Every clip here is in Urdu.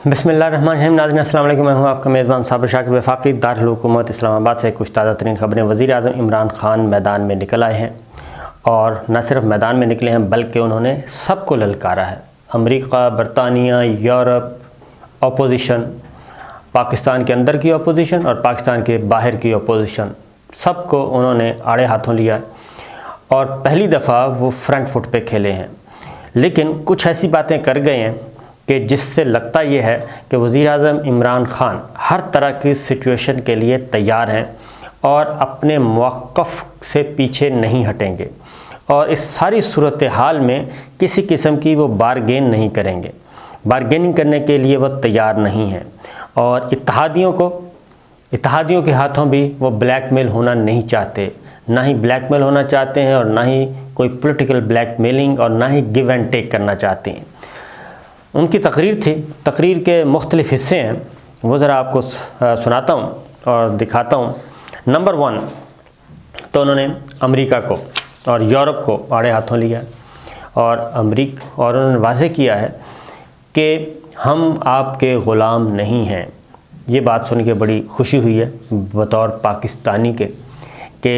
بسم اللہ الرحمن الرحیم۔ ناظرین السلام علیکم، میں ہوں آپ کا میزبان صابر شاکر وفاقی۔ دارالحکومت اسلام آباد سے کچھ تازہ ترین خبریں۔ وزیر اعظم عمران خان میدان میں نکل آئے ہیں، اور نہ صرف میدان میں نکلے ہیں بلکہ انہوں نے سب کو للکارا ہے۔ امریکہ، برطانیہ، یورپ، اپوزیشن، پاکستان کے اندر کی اپوزیشن اور پاکستان کے باہر کی اپوزیشن، سب کو انہوں نے آڑے ہاتھوں لیا ہے، اور پہلی دفعہ وہ فرنٹ فٹ پہ کھیلے ہیں۔ لیکن کچھ ایسی باتیں کر گئے ہیں کہ جس سے لگتا یہ ہے کہ وزیر اعظم عمران خان ہر طرح کی سچویشن کے لیے تیار ہیں اور اپنے موقف سے پیچھے نہیں ہٹیں گے، اور اس ساری صورتحال میں کسی قسم کی وہ بارگین نہیں کریں گے۔ بارگیننگ کرنے کے لیے وہ تیار نہیں ہیں، اور اتحادیوں کے ہاتھوں بھی وہ بلیک میل ہونا نہیں چاہتے، نہ ہی بلیک میل ہونا چاہتے ہیں، اور نہ ہی کوئی پولیٹیکل بلیک میلنگ، اور نہ ہی گیو اینڈ ٹیک کرنا چاہتے ہیں۔ ان کی تقریر تھی، تقریر کے مختلف حصے ہیں، وہ ذرا آپ کو سناتا ہوں اور دکھاتا ہوں۔ نمبر 1 تو انہوں نے امریکہ کو اور یورپ کو آڑے ہاتھوں لیا، اور انہوں نے واضح کیا ہے کہ ہم آپ کے غلام نہیں ہیں۔ یہ بات سن کے بڑی خوشی ہوئی ہے بطور پاکستانی کے، کہ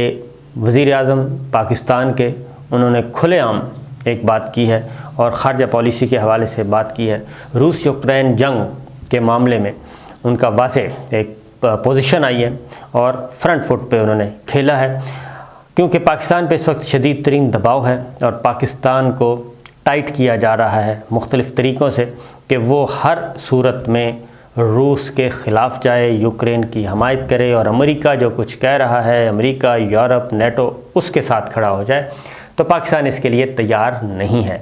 وزیر اعظم پاکستان کے انہوں نے کھلے عام ایک بات کی ہے، اور خارجہ پالیسی کے حوالے سے بات کی ہے۔ روس یوکرین جنگ کے معاملے میں ان کا واضح ایک پوزیشن آئی ہے، اور فرنٹ فٹ پہ انہوں نے کھیلا ہے، کیونکہ پاکستان پہ اس وقت شدید ترین دباؤ ہے، اور پاکستان کو ٹائٹ کیا جا رہا ہے مختلف طریقوں سے کہ وہ ہر صورت میں روس کے خلاف جائے، یوکرین کی حمایت کرے، اور امریکہ جو کچھ کہہ رہا ہے، امریکہ، یورپ، نیٹو، اس کے ساتھ کھڑا ہو جائے، تو پاکستان اس کے لیے تیار نہیں ہے۔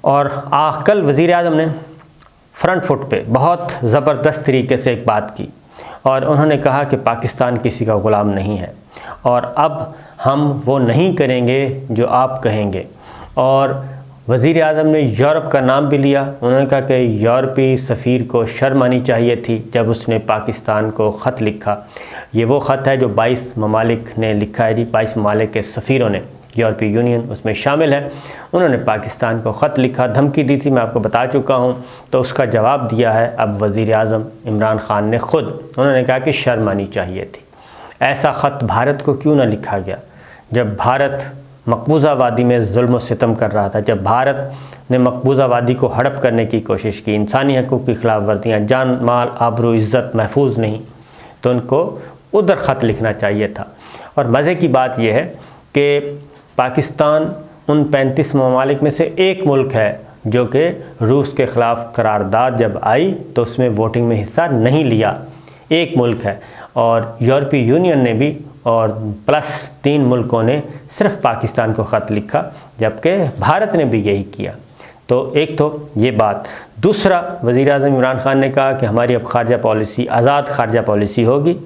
اور کل وزیر اعظم نے فرنٹ فٹ پہ بہت زبردست طریقے سے ایک بات کی، اور انہوں نے کہا کہ پاکستان کسی کا غلام نہیں ہے، اور اب ہم وہ نہیں کریں گے جو آپ کہیں گے۔ اور وزیر اعظم نے یورپ کا نام بھی لیا۔ انہوں نے کہا کہ یورپی سفیر کو شرم آنی چاہیے تھی جب اس نے پاکستان کو خط لکھا۔ یہ وہ خط ہے جو 22 ممالک نے لکھا ہے، 22 ممالک کے سفیروں نے، یورپی یونین اس میں شامل ہے، انہوں نے پاکستان کو خط لکھا، دھمکی دی تھی، میں آپ کو بتا چکا ہوں، تو اس کا جواب دیا ہے اب وزیر اعظم عمران خان نے خود۔ انہوں نے کہا کہ شرم آنی چاہیے تھی، ایسا خط بھارت کو کیوں نہ لکھا گیا جب بھارت مقبوضہ وادی میں ظلم و ستم کر رہا تھا، جب بھارت نے مقبوضہ وادی کو ہڑپ کرنے کی کوشش کی، انسانی حقوق کی خلاف ورزیاں، جان مال آبرو عزت محفوظ نہیں، تو ان کو ادھر خط لکھنا چاہیے تھا۔ اور مزے کی بات یہ ہے کہ پاکستان ان 35 ممالک میں سے ایک ملک ہے جو کہ روس کے خلاف قرارداد جب آئی تو اس میں ووٹنگ میں حصہ نہیں لیا، ایک ملک ہے۔ اور یورپی یونین نے بھی، اور پلس 3 ملکوں نے صرف پاکستان کو خط لکھا، جبکہ بھارت نے بھی یہی کیا۔ تو ایک تو یہ بات۔ دوسرا، وزیر اعظم عمران خان نے کہا کہ ہماری اب خارجہ پالیسی آزاد خارجہ پالیسی ہوگی،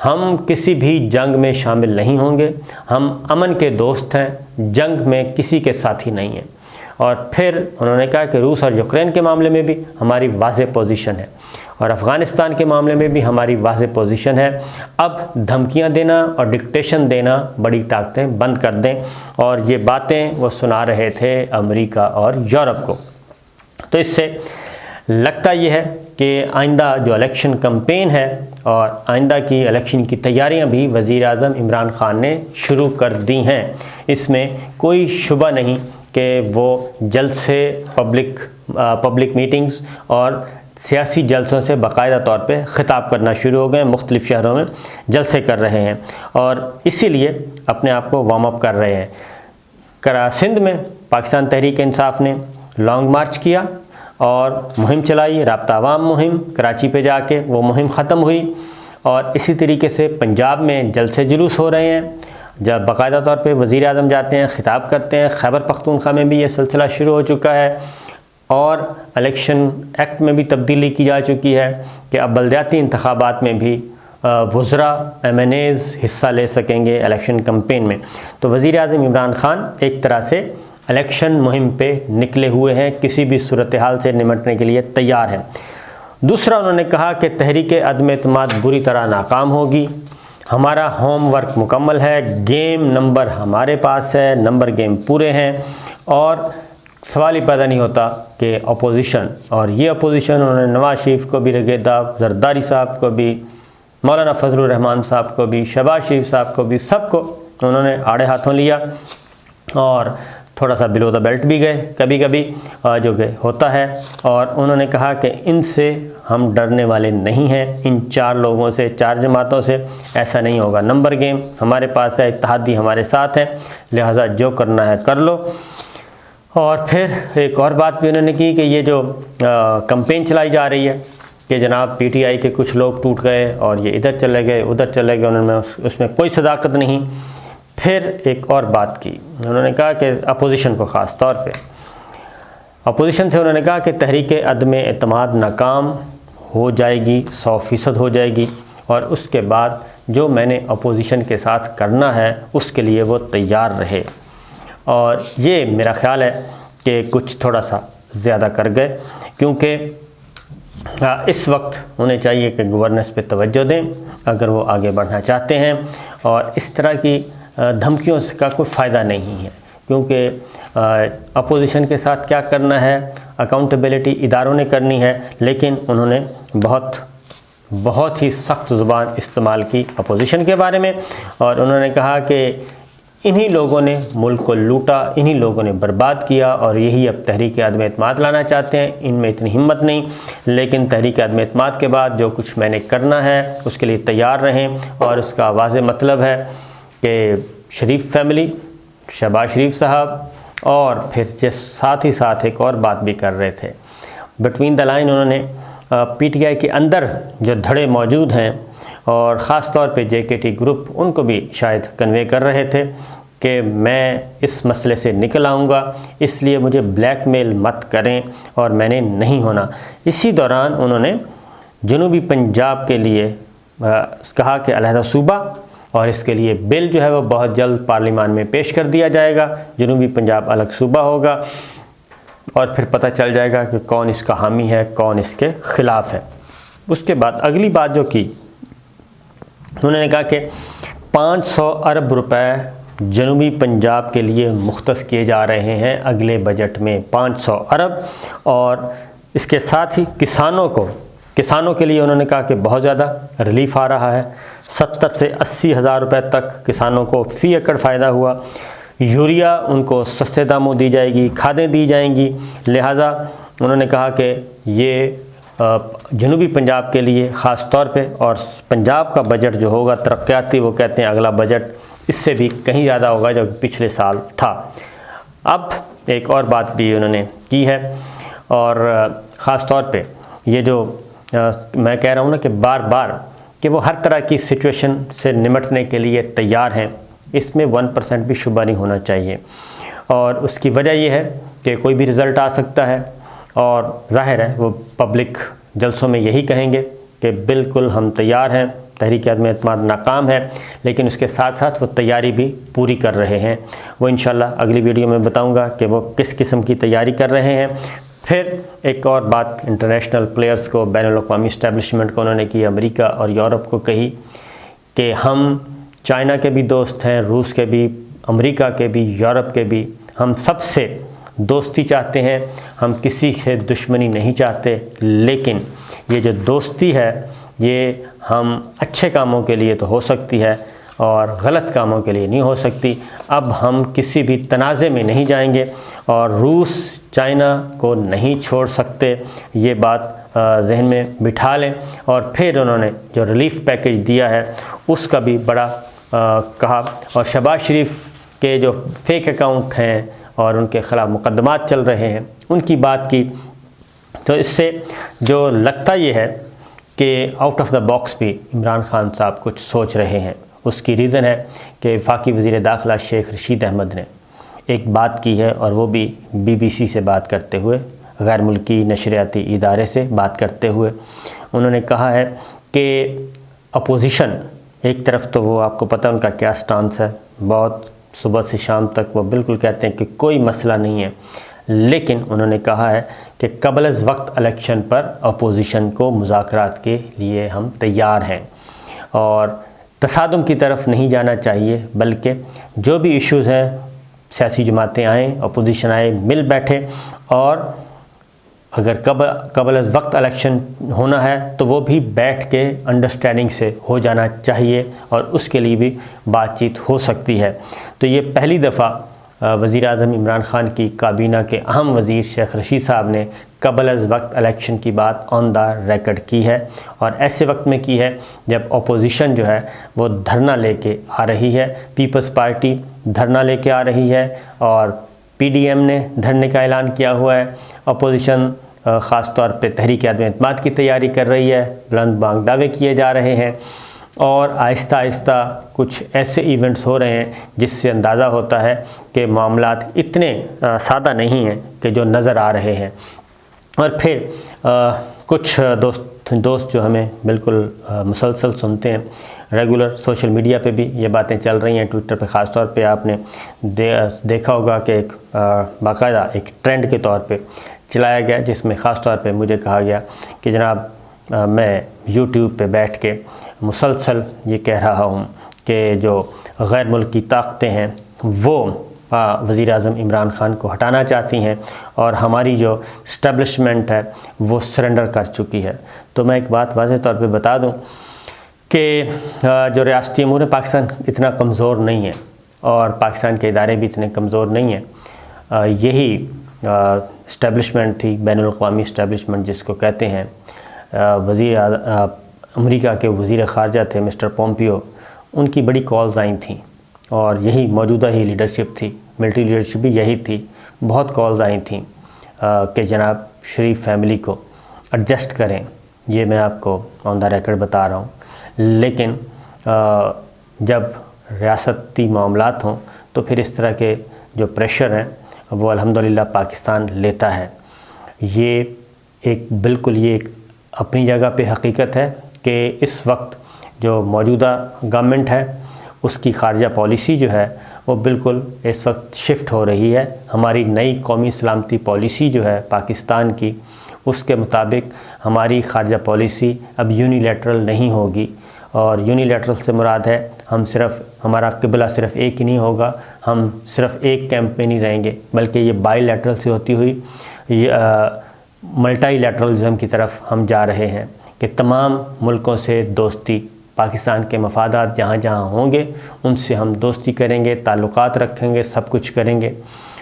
ہم کسی بھی جنگ میں شامل نہیں ہوں گے، ہم امن کے دوست ہیں، جنگ میں کسی کے ساتھی نہیں ہیں۔ اور پھر انہوں نے کہا کہ روس اور یوکرین کے معاملے میں بھی ہماری واضح پوزیشن ہے، اور افغانستان کے معاملے میں بھی ہماری واضح پوزیشن ہے۔ اب دھمکیاں دینا اور ڈکٹیشن دینا بڑی طاقتیں بند کر دیں، اور یہ باتیں وہ سنا رہے تھے امریکہ اور یورپ کو۔ تو اس سے لگتا یہ ہے کہ آئندہ جو الیکشن کمپین ہے اور آئندہ کی الیکشن کی تیاریاں بھی وزیر اعظم عمران خان نے شروع کر دی ہیں۔ اس میں کوئی شبہ نہیں کہ وہ جلسے، پبلک میٹنگز اور سیاسی جلسوں سے باقاعدہ طور پہ خطاب کرنا شروع ہو گئے ہیں، مختلف شہروں میں جلسے کر رہے ہیں، اور اسی لیے اپنے آپ کو وارم اپ کر رہے ہیں۔ سندھ میں پاکستان تحریک انصاف نے لانگ مارچ کیا اور مہم چلائی، رابطہ عوام مہم، کراچی پہ جا کے وہ مہم ختم ہوئی، اور اسی طریقے سے پنجاب میں جلسے جلوس ہو رہے ہیں، جب باقاعدہ طور پہ وزیر اعظم جاتے ہیں، خطاب کرتے ہیں۔ خیبر پختونخوا میں بھی یہ سلسلہ شروع ہو چکا ہے، اور الیکشن ایکٹ میں بھی تبدیلی کی جا چکی ہے کہ اب بلدیاتی انتخابات میں بھی وزراء MNAs حصہ لے سکیں گے الیکشن کمپین میں۔ تو وزیر اعظم عمران خان ایک طرح سے الیکشن مہم پہ نکلے ہوئے ہیں، کسی بھی صورتحال سے نمٹنے کے لیے تیار ہیں۔ دوسرا، انہوں نے کہا کہ تحریک عدم اعتماد بری طرح ناکام ہوگی، ہمارا ہوم ورک مکمل ہے، گیم نمبر ہمارے پاس ہے، نمبر گیم پورے ہیں، اور سوال ہی پیدا نہیں ہوتا کہ اپوزیشن، اور یہ اپوزیشن انہوں نے نواز شریف کو بھی رگے داغ، زرداری صاحب کو بھی، مولانا فضل الرحمان صاحب کو بھی، شہباز شریف صاحب کو بھی، سب کو انہوں نے آڑے ہاتھوں لیا اور تھوڑا سا بلو دا بیلٹ بھی گئے کبھی کبھی جو کہ ہوتا ہے، اور انہوں نے کہا کہ ان سے ہم ڈرنے والے نہیں ہیں، ان 4 لوگوں سے، 4 جماعتوں سے ایسا نہیں ہوگا، نمبر گیم ہمارے پاس ہے، اتحادی ہمارے ساتھ ہیں، لہٰذا جو کرنا ہے کر لو۔ اور پھر ایک اور بات بھی انہوں نے کی کہ یہ جو کمپین چلائی جا رہی ہے کہ جناب پی ٹی آئی کے کچھ لوگ ٹوٹ گئے اور یہ ادھر چلے گئے ادھر چلے گئے، انہوں نے اس میں کوئی صداقت نہیں۔ پھر ایک اور بات کی، انہوں نے کہا کہ اپوزیشن کو، خاص طور پہ اپوزیشن سے انہوں نے کہا کہ تحریک عدم اعتماد ناکام ہو جائے گی، 100% ہو جائے گی، اور اس کے بعد جو میں نے اپوزیشن کے ساتھ کرنا ہے اس کے لیے وہ تیار رہے۔ اور یہ میرا خیال ہے کہ کچھ تھوڑا سا زیادہ کر گئے، کیونکہ اس وقت انہیں چاہیے کہ گورننس پہ توجہ دیں اگر وہ آگے بڑھنا چاہتے ہیں، اور اس طرح کی دھمکیوں کا کوئی فائدہ نہیں ہے، کیونکہ اپوزیشن کے ساتھ کیا کرنا ہے، اکاؤنٹیبلٹی اداروں نے کرنی ہے، لیکن انہوں نے بہت ہی سخت زبان استعمال کی اپوزیشن کے بارے میں، اور انہوں نے کہا کہ انہی لوگوں نے ملک کو لوٹا، انہی لوگوں نے برباد کیا، اور یہی اب تحریک عدم اعتماد لانا چاہتے ہیں، ان میں اتنی ہمت نہیں، لیکن تحریک عدم اعتماد کے بعد جو کچھ میں نے کرنا ہے اس کے لیے تیار رہیں۔ اور اس کا واضح مطلب ہے کہ شریف فیملی، شہباز شریف صاحب، اور پھر ساتھ ہی ساتھ ایک اور بات بھی کر رہے تھے، بٹوین دا لائن انہوں نے پی ٹی آئی کے اندر جو دھڑے موجود ہیں، اور خاص طور پہ جے کے ٹی گروپ، ان کو بھی شاید کنوے کر رہے تھے کہ میں اس مسئلے سے نکل آؤں گا، اس لیے مجھے بلیک میل مت کریں اور میں نے نہیں ہونا۔ اسی دوران انہوں نے جنوبی پنجاب کے لیے کہا کہ علیحدہ صوبہ، اور اس کے لیے بل جو ہے وہ بہت جلد پارلیمان میں پیش کر دیا جائے گا، جنوبی پنجاب الگ صوبہ ہوگا، اور پھر پتہ چل جائے گا کہ کون اس کا حامی ہے، کون اس کے خلاف ہے۔ اس کے بعد اگلی بات جو کی، انہوں نے کہا کہ 500 ارب روپے جنوبی پنجاب کے لیے مختص کیے جا رہے ہیں اگلے بجٹ میں، 500 ارب، اور اس کے ساتھ ہی کسانوں کے لیے انہوں نے کہا کہ بہت زیادہ ریلیف آ رہا ہے، 70 سے 80 ہزار روپے تک کسانوں کو فی ایکڑ فائدہ ہوا، یوریا ان کو سستے داموں دی جائے گی، کھادیں دی جائیں گی، لہٰذا انہوں نے کہا کہ یہ جنوبی پنجاب کے لیے خاص طور پہ، اور پنجاب کا بجٹ جو ہوگا ترقیاتی، وہ کہتے ہیں اگلا بجٹ اس سے بھی کہیں زیادہ ہوگا جو پچھلے سال تھا۔ اب ایک اور بات بھی انہوں نے کی ہے، اور خاص طور پہ یہ جو میں کہہ رہا ہوں نا کہ بار بار کہ وہ ہر طرح کی سچویشن سے نمٹنے کے لیے تیار ہیں، اس میں 1% بھی شبہ نہیں ہونا چاہیے، اور اس کی وجہ یہ ہے کہ کوئی بھی رزلٹ آ سکتا ہے، اور ظاہر ہے وہ پبلک جلسوں میں یہی کہیں گے کہ بالکل ہم تیار ہیں، تحریک عدم اعتماد ناکام ہے، لیکن اس کے ساتھ ساتھ وہ تیاری بھی پوری کر رہے ہیں۔ وہ انشاءاللہ اگلی ویڈیو میں بتاؤں گا کہ وہ کس قسم کی تیاری کر رہے ہیں۔ پھر ایک اور بات انٹرنیشنل پلیئرز کو، بین الاقوامی اسٹیبلشمنٹ کو انہوں نے کی، امریکہ اور یورپ کو کہی کہ ہم چائنا کے بھی دوست ہیں، روس کے بھی، امریکہ کے بھی، یورپ کے بھی، ہم سب سے دوستی چاہتے ہیں، ہم کسی سے دشمنی نہیں چاہتے، لیکن یہ جو دوستی ہے یہ ہم اچھے کاموں کے لیے تو ہو سکتی ہے اور غلط کاموں کے لیے نہیں ہو سکتی۔ اب ہم کسی بھی تنازع میں نہیں جائیں گے، اور روس چائنا کو نہیں چھوڑ سکتے، یہ بات ذہن میں بٹھا لیں۔ اور پھر انہوں نے جو ریلیف پیکج دیا ہے اس کا بھی بڑا کہا، اور شہباز شریف کے جو فیک اکاؤنٹ ہیں اور ان کے خلاف مقدمات چل رہے ہیں ان کی بات کی، تو اس سے جو لگتا یہ ہے کہ آؤٹ آف دا باکس بھی عمران خان صاحب کچھ سوچ رہے ہیں۔ اس کی ریزن ہے کہ وفاقی وزیر داخلہ شیخ رشید احمد نے ایک بات کی ہے، اور وہ بھی BBC سے بات کرتے ہوئے، غیر ملکی نشریاتی ادارے سے بات کرتے ہوئے انہوں نے کہا ہے کہ اپوزیشن ایک طرف تو وہ آپ کو پتہ ان کا کیا سٹانس ہے، بہت صبح سے شام تک وہ بالکل کہتے ہیں کہ کوئی مسئلہ نہیں ہے، لیکن انہوں نے کہا ہے کہ قبل از وقت الیکشن پر اپوزیشن کو مذاکرات کے لیے ہم تیار ہیں، اور تصادم کی طرف نہیں جانا چاہیے، بلکہ جو بھی ایشوز ہیں سیاسی جماعتیں آئیں، اپوزیشن آئے، مل بیٹھے، اور اگر قبل از وقت الیکشن ہونا ہے تو وہ بھی بیٹھ کے انڈرسٹینڈنگ سے ہو جانا چاہیے، اور اس کے لیے بھی بات چیت ہو سکتی ہے۔ تو یہ پہلی دفعہ وزیر اعظم عمران خان کی کابینہ کے اہم وزیر شیخ رشید صاحب نے قبل از وقت الیکشن کی بات آن دا ریکارڈ کی ہے، اور ایسے وقت میں کی ہے جب اپوزیشن جو ہے وہ دھرنا لے کے آ رہی ہے، پیپلز پارٹی دھرنا لے کے آ رہی ہے، اور پی ڈی ایم نے دھرنے کا اعلان کیا ہوا ہے، اپوزیشن خاص طور پہ تحریک عدم اعتماد کی تیاری کر رہی ہے، بلند بانگ دعوے کیے جا رہے ہیں، اور آہستہ آہستہ کچھ ایسے ایونٹس ہو رہے ہیں جس سے اندازہ ہوتا ہے کہ معاملات اتنے سادہ نہیں ہیں کہ جو نظر آ رہے ہیں۔ اور پھر کچھ دوست جو ہمیں بالکل مسلسل سنتے ہیں، ریگولر سوشل میڈیا پہ بھی یہ باتیں چل رہی ہیں، ٹویٹر پہ خاص طور پہ آپ نے دیکھا ہوگا کہ ایک باقاعدہ ایک ٹرینڈ کے طور پہ چلایا گیا، جس میں خاص طور پہ مجھے کہا گیا کہ جناب میں یوٹیوب پہ بیٹھ کے مسلسل یہ کہہ رہا ہوں کہ جو غیر ملکی طاقتیں ہیں وہ وزیر اعظم عمران خان کو ہٹانا چاہتی ہیں، اور ہماری جو اسٹیبلشمنٹ ہے وہ سرنڈر کر چکی ہے۔ تو میں ایک بات واضح طور پہ بتا دوں کہ جو ریاستی امور پاکستان اتنا کمزور نہیں ہے، اور پاکستان کے ادارے بھی اتنے کمزور نہیں ہیں۔ یہی اسٹیبلشمنٹ تھی، بین الاقوامی اسٹیبلشمنٹ جس کو کہتے ہیں۔ امریکہ کے وزیر خارجہ تھے مسٹر پومپیو، ان کی بڑی کالز آئی تھیں، اور یہی موجودہ ہی لیڈرشپ تھی، ملٹری لیڈرشپ بھی یہی تھی، بہت کالز آئی تھیں کہ جناب شریف فیملی کو ایڈجسٹ کریں۔ یہ میں آپ کو آن دا ریکارڈ بتا رہا ہوں، لیکن جب ریاستی معاملات ہوں تو پھر اس طرح کے جو پریشر ہیں وہ الحمدللہ پاکستان لیتا ہے۔ یہ بالکل یہ ایک اپنی جگہ پہ حقیقت ہے کہ اس وقت جو موجودہ گورنمنٹ ہے اس کی خارجہ پالیسی جو ہے وہ بالکل اس وقت شفٹ ہو رہی ہے۔ ہماری نئی قومی سلامتی پالیسی جو ہے پاکستان کی، اس کے مطابق ہماری خارجہ پالیسی اب یونیلیٹرل نہیں ہوگی، اور یونیلیٹرل سے مراد ہے ہمارا قبلہ صرف ایک ہی نہیں ہوگا، ہم صرف ایک کیمپ میں نہیں رہیں گے، بلکہ یہ بائی لیٹرل سے ہوتی ہوئی ملٹی لیٹرلزم کی طرف ہم جا رہے ہیں کہ تمام ملکوں سے دوستی، پاکستان کے مفادات جہاں جہاں ہوں گے ان سے ہم دوستی کریں گے، تعلقات رکھیں گے، سب کچھ کریں گے،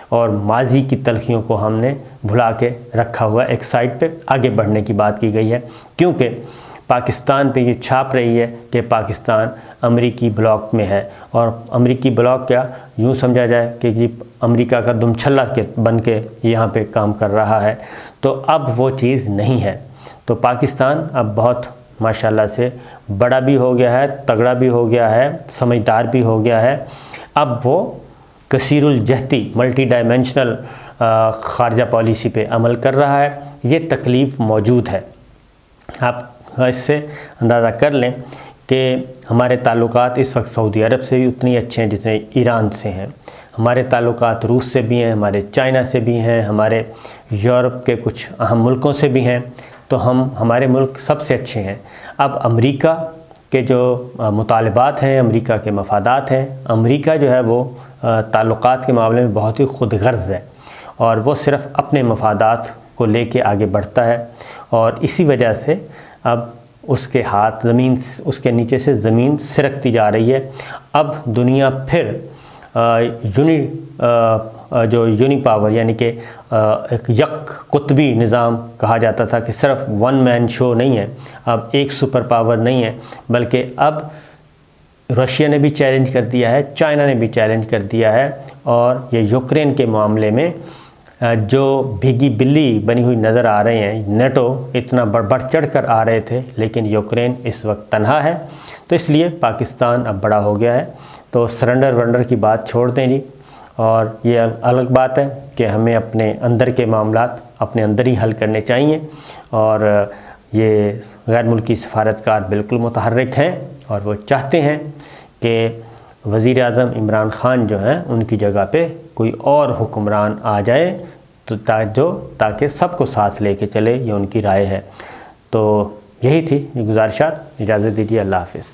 اور ماضی کی تلخیوں کو ہم نے بھلا کے رکھا ہوا ایک سائڈ پہ آگے بڑھنے کی بات کی گئی ہے، کیونکہ پاکستان پہ یہ چھاپ رہی ہے کہ پاکستان امریکی بلاک میں ہے، اور امریکی بلاک کیا یوں سمجھا جائے کہ یہ امریکہ کا دم چھلا بن کے یہاں پہ کام کر رہا ہے۔ تو اب وہ چیز نہیں ہے، تو پاکستان اب بہت ماشاءاللہ سے بڑا بھی ہو گیا ہے، تگڑا بھی ہو گیا ہے، سمجھدار بھی ہو گیا ہے۔ اب وہ کثیر الجہتی ملٹی ڈائمینشنل خارجہ پالیسی پہ عمل کر رہا ہے۔ یہ تکلیف موجود ہے، آپ اس سے اندازہ کر لیں کہ ہمارے تعلقات اس وقت سعودی عرب سے بھی اتنے اچھے ہیں جتنے ایران سے ہیں، ہمارے تعلقات روس سے بھی ہیں، ہمارے چائنا سے بھی ہیں، ہمارے یورپ کے کچھ اہم ملکوں سے بھی ہیں، تو ہمارے ملک سب سے اچھے ہیں۔ اب امریکہ کے جو مطالبات ہیں، امریکہ کے مفادات ہیں، امریکہ جو ہے وہ تعلقات کے معاملے میں بہت ہی خود غرض ہے، اور وہ صرف اپنے مفادات کو لے کے آگے بڑھتا ہے، اور اسی وجہ سے اب اس کے ہاتھ اس کے نیچے سے زمین سرکتی جا رہی ہے۔ اب دنیا پھر یونی پاور یعنی کہ ایک یک قطبی نظام کہا جاتا تھا کہ صرف ون مین شو نہیں ہے، اب ایک سپر پاور نہیں ہے، بلکہ اب رشیا نے بھی چیلنج کر دیا ہے، چائنا نے بھی چیلنج کر دیا ہے، اور یہ یوکرین کے معاملے میں جو بھیگی بلی بنی ہوئی نظر آ رہے ہیں، نیٹو اتنا بڑھ چڑھ کر آ رہے تھے، لیکن یوکرین اس وقت تنہا ہے، تو اس لیے پاکستان اب بڑا ہو گیا ہے۔ تو سرنڈر ورنڈر کی بات چھوڑ دیں جی، اور یہ الگ بات ہے کہ ہمیں اپنے اندر کے معاملات اپنے اندر ہی حل کرنے چاہیے، اور یہ غیر ملکی سفارتکار بالکل متحرک ہیں، اور وہ چاہتے ہیں کہ وزیر اعظم عمران خان جو ہیں ان کی جگہ پہ کوئی اور حکمران آ جائے، تو تاکہ سب کو ساتھ لے کے چلے، یہ ان کی رائے ہے۔ تو یہی تھی گزارشات، اجازت دیجیے، اللہ حافظ۔